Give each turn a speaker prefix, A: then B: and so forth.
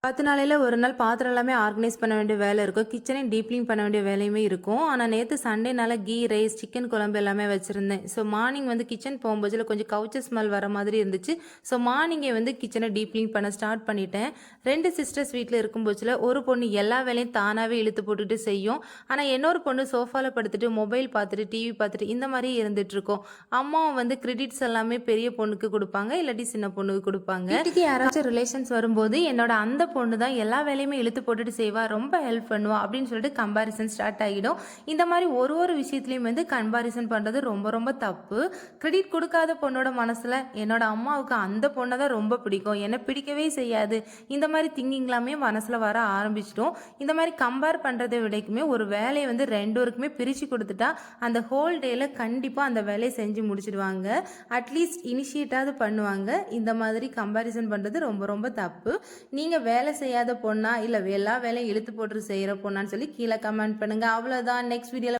A: 10 நாளையில ஒரு நாள் பாத்திரம் எல்லாமே ஆர்கனைஸ் பண்ண வேண்டிய வேலை இருக்கும். கிச்சனையும் டீப் கிளீன் பண்ண வேண்டிய வேலையுமே இருக்கும். ஆனால் நேற்று சண்டேனால கீ ரைஸ், சிக்கன் குழம்பு எல்லாமே வச்சுருந்தேன். ஸோ மார்னிங் வந்து கிச்சன் போகும்போதுல கொஞ்சம் கவுச்ச ஸ்மெல் வர மாதிரி இருந்துச்சு. ஸோ மார்னிங்கே வந்து கிச்சனை டீப் கிளீன் பண்ண ஸ்டார்ட் பண்ணிட்டேன். 2 சிஸ்டர்ஸ் வீட்டில் இருக்கும்போதுல ஒரு பொண்ணு எல்லா வேலையும் தானாகவே இழுத்து போட்டுட்டு செய்யும். ஆனால் இன்னொரு பொண்ணு சோஃபாவில் படுத்துட்டு மொபைல் பார்த்துட்டு டிவி பார்த்துட்டு இந்த மாதிரி இருந்துகிட்ருக்கோம். அம்மாவும் வந்து கிரெடிட்ஸ் எல்லாமே பெரிய பொண்ணுக்கு கொடுப்பாங்க, இல்லாட்டி சின்ன பொண்ணுக்கு கொடுப்பாங்க. வீட்டுக்கு யாராச்சும் ரிலேஷன்ஸ் வரும்போது என்னோட அந்த பொண்ணு தான் எல்லா வேலையுமே இழுத்து போட்டுட்டு செய்வா, ரொம்ப ஹெல்ப் பண்ணுவா அப்படின்னு சொல்லிட்டு கம்பாரிசன் ஸ்டார்ட் ஆகிடும். இந்த மாதிரி ஒரு விஷயத்துலையும் வந்து கம்பாரிசன் பண்ணுறது ரொம்ப ரொம்ப தப்பு. கிரெடிட் கொடுக்காத பொண்ணோட மனசில் என்னோட அம்மாவுக்கு அந்த பொண்ணை தான் ரொம்ப பிடிக்கும், என்னை பிடிக்கவே செய்யாது, இந்த மாதிரி திங்கிங்லாமே மனசில் வர ஆரம்பிச்சிட்டோம். இந்த மாதிரி கம்பேர் பண்ணுறதை விடைக்குமே ஒரு வேலையை வந்து 2 பேருக்குமே பிரித்து கொடுத்துட்டா அந்த ஹோல் டேயில் கண்டிப்பாக அந்த வேலையை செஞ்சு முடிச்சிடுவாங்க. அட்லீஸ்ட் இனிஷியேட்டாவது பண்ணுவாங்க. இந்த மாதிரி கம்பாரிசன் பண்ணுறது ரொம்ப ரொம்ப தப்பு. நீங்கள் வேலை செய்யாத பொண்ணா இல்லை எல்லா வேலையும் இழுத்து போட்டு செய்கிற பொண்ணான்னு சொல்லி கீழே கமெண்ட் பண்ணுங்கள். அவ்வளோதான். நெக்ஸ்ட் வீடியோவில்